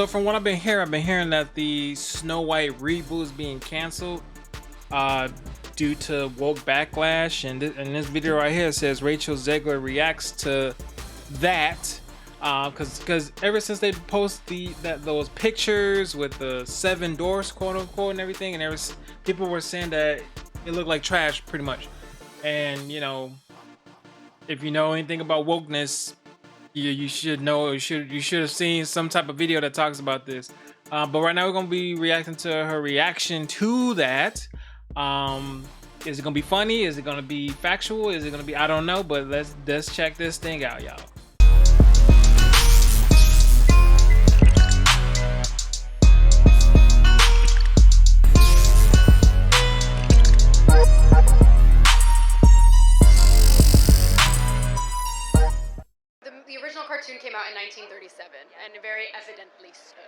So from what I've been hearing that the Snow White reboot is being canceled uh due to woke backlash, and and this video right here says Rachel Zegler reacts to that because ever since they post those pictures with the seven doors, quote unquote, and everything, and people were saying that it looked like trash pretty much. And if you know anything about wokeness, you should know, you should have seen some type of video that talks about this. But right now we're gonna be reacting to her reaction to that. Is it gonna be funny? Is it gonna be factual? Is it gonna be, I don't know, but let's check this thing out, y'all. The original cartoon came out in 1937, and very evidently so.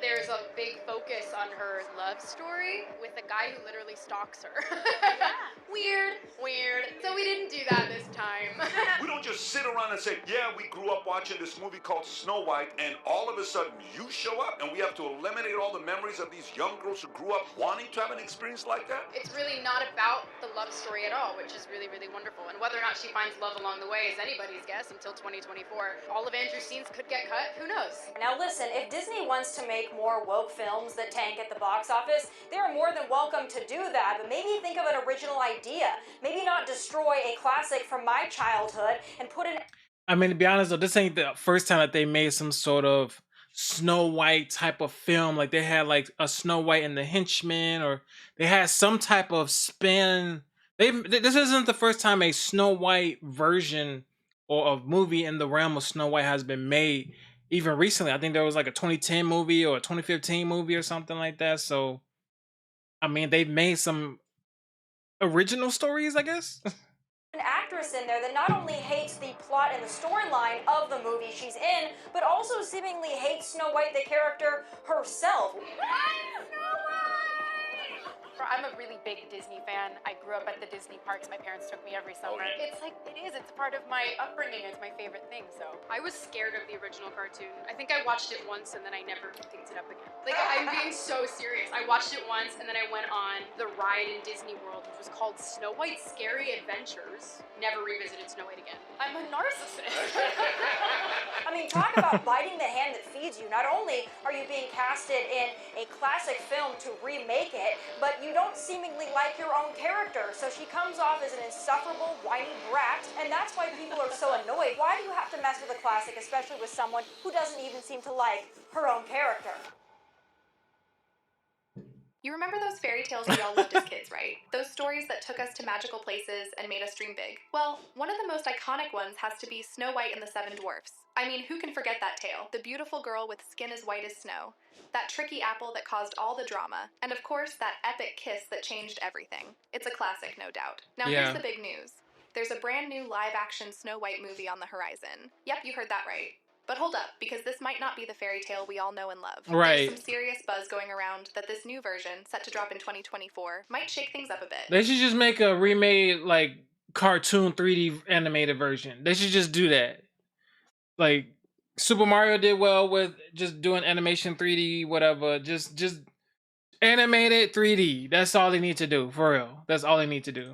There's a big focus on her love story with a guy who literally stalks her. Weird. So we didn't do that this time. We don't just sit around and say, yeah, we grew up watching this movie called Snow White, and all of a sudden you show up and we have to eliminate all the memories of these young girls who grew up wanting to have an experience like that? It's really not about the love story at all, which is really, really wonderful. And whether or not she finds love along the way is anybody's guess until 2024. All of Andrew's scenes could get cut. Who knows? Now listen, if Disney wants to make more woke films that tank at the box office, they are more than welcome to do that, but maybe think of an original idea. Maybe not destroy a classic from my childhood and put in... I mean, to be honest though, this ain't the first time that they made some sort of Snow White type of film. Like they had like a Snow White and the Henchman, or they had some type of spin. This isn't the first time a Snow White version or a movie in the realm of Snow White has been made. Even recently, I think there was like a 2010 movie or a 2015 movie or something like that. So, I mean, they've made some original stories, I guess. An actress in there that not only hates the plot and the storyline of the movie she's in, but also seemingly hates Snow White, the character herself. I'm a really big Disney fan. I grew up at the Disney parks. My parents took me every summer. It's like, it's part of my upbringing. It's my favorite thing, so. I was scared of the original cartoon. I think I watched it once and then I never picked it up again. Like, I'm being so serious. I watched it once and then I went on the ride in Disney World, which was called Snow White's Scary Adventures. Never revisited Snow White again. I'm a narcissist. I mean, talk about biting the hand that feeds you. Not only are you being casted in a classic film to remake it, but you don't seemingly like your own character. So she comes off as an insufferable, whiny brat, and that's why people are so annoyed. Why do you have to mess with a classic, especially with someone who doesn't even seem to like her own character? You remember those fairy tales we all loved as kids, right? Those stories that took us to magical places and made us dream big. Well, one of the most iconic ones has to be Snow White and the Seven Dwarfs. I mean, who can forget that tale? The beautiful girl with skin as white as snow. That tricky apple that caused all the drama. And of course, that epic kiss that changed everything. It's a classic, no doubt. Now here's the big news. There's a brand new live-action Snow White movie on the horizon. Yep, you heard that right. But hold up, because this might not be the fairy tale we all know and love. Right. There's some serious buzz going around that this new version, set to drop in 2024, might shake things up a bit. They should just make a remade, like, cartoon 3D animated version. They should just do that. Like, Super Mario did well with just doing animation 3D, whatever. Just animated 3D. That's all they need to do, for real. That's all they need to do.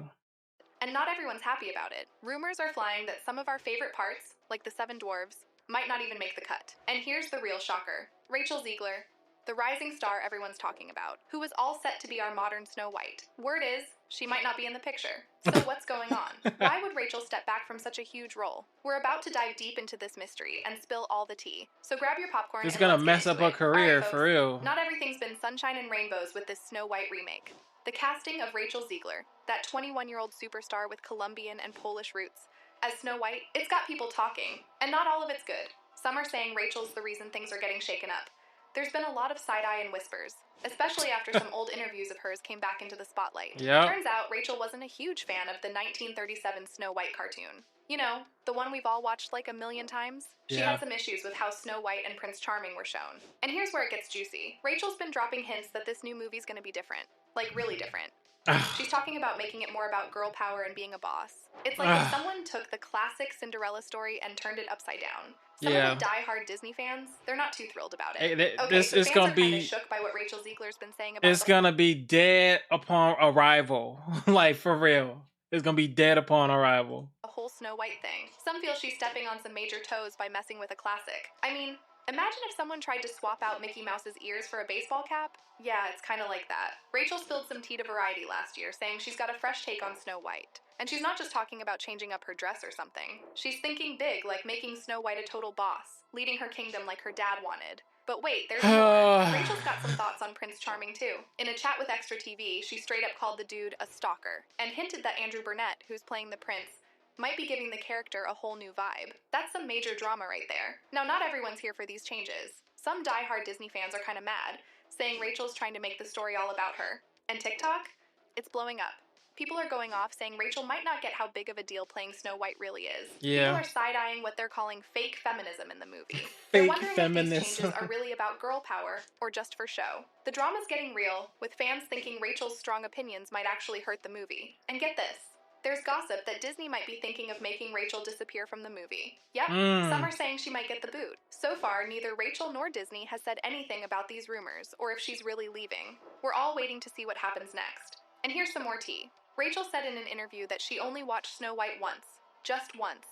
And not everyone's happy about it. Rumors are flying that some of our favorite parts, like the Seven Dwarves, might not even make the cut. And here's the real shocker. Rachel Zegler, the rising star everyone's talking about, who was all set to be our modern Snow White. Word is, she might not be in the picture. So what's going on? Why would Rachel step back from such a huge role? We're about to dive deep into this mystery and spill all the tea. So grab your popcorn. It's gonna mess up her career, for real. Not everything's been sunshine and rainbows with this Snow White remake. The casting of Rachel Zegler, that 21-year-old superstar with Colombian and Polish roots, as Snow White, it's got people talking, and not all of it's good. Some are saying Rachel's the reason things are getting shaken up. There's been a lot of side-eye and whispers, especially after some old interviews of hers came back into the spotlight. Yep. Turns out Rachel wasn't a huge fan of the 1937 Snow White cartoon. You know, the one we've all watched like a million times? She had some issues with how Snow White and Prince Charming were shown. And here's where it gets juicy. Rachel's been dropping hints that this new movie's gonna be different. Like, really different. Ugh. She's talking about making it more about girl power and being a boss. It's like if someone took the classic Cinderella story and turned it upside down. Some Yeah. of the die-hard Disney fans, they're not too thrilled about Hey, it. Okay, this so is fans gonna are kind of be shook by what Rachel Ziegler's been saying about it's gonna be dead upon arrival. Like, for real. It's gonna be dead upon arrival. the whole Snow White thing. Some feel she's stepping on some major toes by messing with a classic. I mean, imagine if someone tried to swap out Mickey Mouse's ears for a baseball cap. Yeah, it's kind of like that. Rachel spilled some tea to Variety last year, saying she's got a fresh take on Snow White. And she's not just talking about changing up her dress or something. She's thinking big, like making Snow White a total boss, leading her kingdom like her dad wanted. But wait, there's more. Rachel's got some thoughts on Prince Charming, too. In a chat with Extra TV, she straight up called the dude a stalker, and hinted that Andrew Burnett, who's playing the prince, might be giving the character a whole new vibe. That's some major drama right there. Now, not everyone's here for these changes. Some die-hard Disney fans are kind of mad, saying Rachel's trying to make the story all about her. And TikTok? It's blowing up. People are going off saying Rachel might not get how big of a deal playing Snow White really is. Yeah. People are side-eyeing what they're calling fake feminism in the movie. Fake They're wondering if feminism. these changes are really about girl power or just for show. The drama's getting real, with fans thinking Rachel's strong opinions might actually hurt the movie. And get this. There's gossip that Disney might be thinking of making Rachel disappear from the movie. Yep, some are saying she might get the boot. So far, neither Rachel nor Disney has said anything about these rumors or if she's really leaving. We're all waiting to see what happens next. And here's some more tea. Rachel said in an interview that she only watched Snow White once. Just once.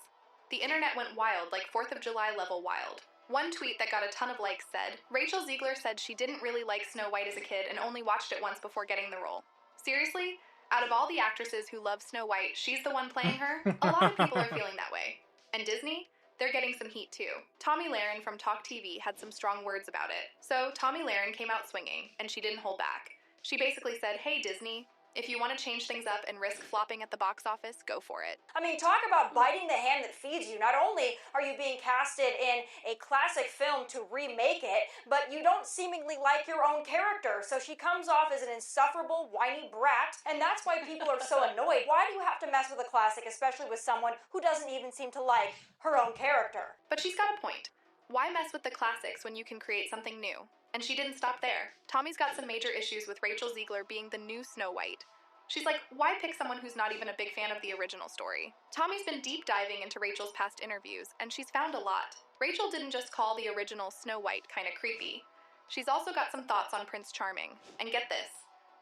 The internet went wild, like 4th of July level wild. One tweet that got a ton of likes said, Rachel Ziegler said she didn't really like Snow White as a kid and only watched it once before getting the role. Seriously? Out of all the actresses who love Snow White, she's the one playing her? A lot of people are feeling that way. And Disney? They're getting some heat too. Tommy Lahren from Talk TV had some strong words about it. So Tommy Lahren came out swinging, and she didn't hold back. She basically said, hey Disney, if you want to change things up and risk flopping at the box office, go for it. I mean, talk about biting the hand that feeds you. Not only are you being casted in a classic film to remake it, but you don't seemingly like your own character. So she comes off as an insufferable, whiny brat, and that's why people are so annoyed. Why do you have to mess with a classic, especially with someone who doesn't even seem to like her own character? But she's got a point. Why mess with the classics when you can create something new? And she didn't stop there. Tommy's got some major issues with Rachel Ziegler being the new Snow White. She's like, why pick someone who's not even a big fan of the original story? Tommy's been deep diving into Rachel's past interviews, and she's found a lot. Rachel didn't just call the original Snow White kind of creepy. She's also got some thoughts on Prince Charming. And get this,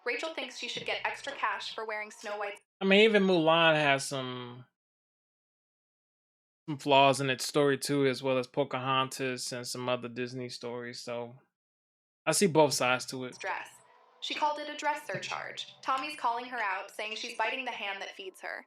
Rachel thinks she should get extra cash for wearing Snow White's... I mean, even Mulan has some flaws in its story too, as well as Pocahontas and some other Disney stories. So I see both sides to it. dress. She called it a dress surcharge. Tommy's calling her out, saying she's biting the hand that feeds her.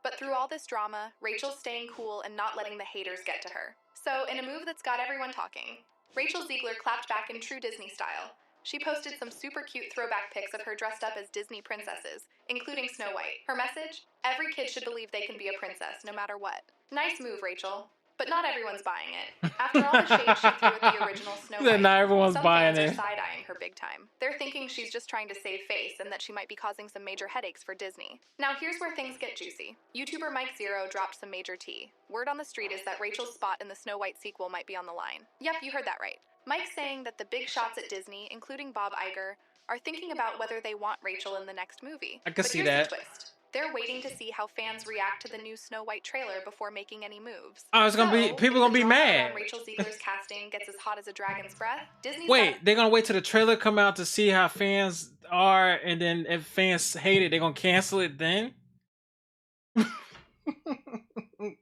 But through all this drama, Rachel's staying cool and not letting the haters get to her. So, in a move that's got everyone talking, Rachel Ziegler clapped back in true Disney style. She posted some super cute throwback pics of her dressed up as Disney princesses, including Snow White. Her message? Every kid should believe they can be a princess, no matter what. Nice move, Rachel. But not everyone's buying it. After all the shade she threw at the original Snow White, Not everyone's some buying fans it. are side-eyeing her big time. They're thinking she's just trying to save face and that she might be causing some major headaches for Disney. Now here's where things get juicy. YouTuber Mike Zero dropped some major tea. Word on the street is that Rachel's spot in the Snow White sequel might be on the line. Yep, you heard that right. Mike's saying that the big shots at Disney, including Bob Iger, are thinking about whether they want Rachel in the next movie. I can But see here's that. the twist. They're waiting to see how fans react to the new Snow White trailer before making any moves. Oh, it's gonna be So, people if gonna the be drama mad. around Rachel Ziegler's casting gets as hot as a dragon's breath, Disney's Wait, got they're gonna wait till the trailer come out to see how fans are, and then if fans hate it, they're gonna cancel it then?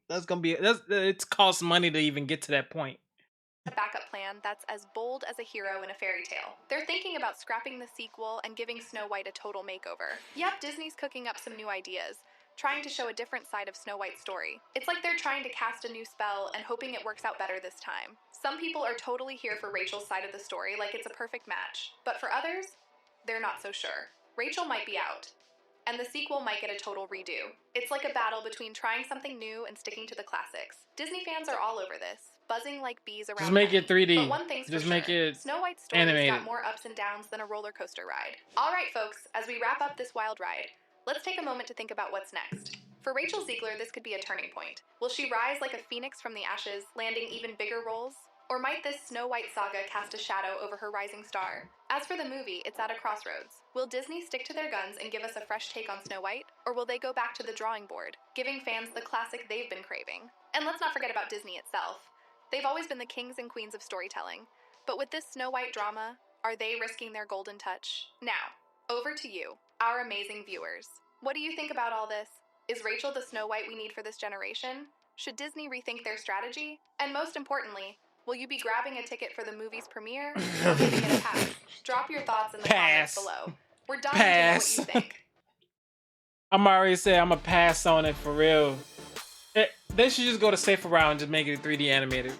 That's gonna be it's cost money to even get to that point. a backup plan that's as bold as a hero in a fairy tale. They're thinking about scrapping the sequel and giving Snow White a total makeover. Yep, Disney's cooking up some new ideas, trying to show a different side of Snow White's story. It's like they're trying to cast a new spell and hoping it works out better this time. Some people are totally here for Rachel's side of the story, like it's a perfect match. But for others, they're not so sure. Rachel might be out, and the sequel might get a total redo. It's like a battle between trying something new and sticking to the classics. Disney fans are all over this, buzzing like bees around Just make it honey. 3D. But one thing's Just for make sure. it Snow White's story's animated. got more ups and downs than a roller coaster ride. All right, folks, as we wrap up this wild ride, let's take a moment to think about what's next. For Rachel Ziegler, this could be a turning point. Will she rise like a phoenix from the ashes, landing even bigger roles? Or might this Snow White saga cast a shadow over her rising star? As for the movie, it's at a crossroads. Will Disney stick to their guns and give us a fresh take on Snow White? Or will they go back to the drawing board, giving fans the classic they've been craving? And let's not forget about Disney itself. They've always been the kings and queens of storytelling. But with this Snow White drama, are they risking their golden touch? Now, over to you, our amazing viewers. What do you think about all this? Is Rachel the Snow White we need for this generation? Should Disney rethink their strategy? And most importantly, will you be grabbing a ticket for the movie's premiere or giving it a pass? Drop your thoughts in the comments below. We're dying to know what you think. I'm already saying I'm gonna pass on it for real. They should just go the safer route and just make it 3D animated.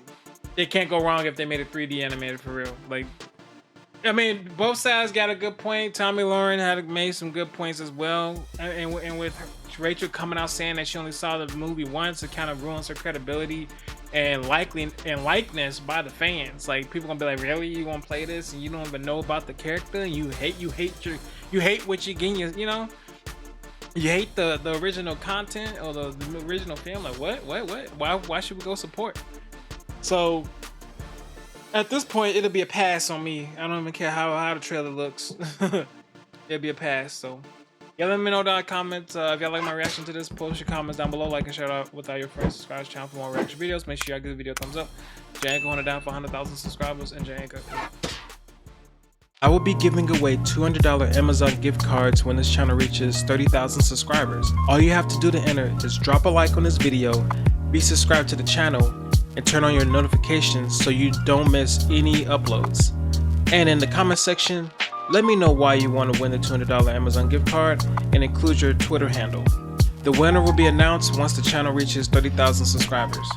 It can't go wrong if they made it 3D animated for real. Like, I mean, both sides got a good point. Tommy Lauren had made some good points as well, and with Rachel coming out saying that she only saw the movie once, it kind of ruins her credibility and likeness by the fans. Like, people gonna be like, really, you gonna play this and you don't even know about the character, and you hate what you getting, you know, you hate the original content or the original film. Like, what why should we go support? So at this point, it'll be a pass on me. I don't even care how the trailer looks. It'll be a pass. So yeah, let me know down in the comments if y'all like my reaction to this. Post your comments down below, like and share it out with all your friends. Subscribe to the channel for more reaction videos. Make sure y'all give the video a thumbs up. Janko on it down for 100,000 subscribers, and Janko. I will be giving away $200 Amazon gift cards when this channel reaches 30,000 subscribers. All you have to do to enter is drop a like on this video, be subscribed to the channel, and turn on your notifications so you don't miss any uploads. And in the comment section, let me know why you want to win the $200 Amazon gift card and include your Twitter handle. The winner will be announced once the channel reaches 30,000 subscribers.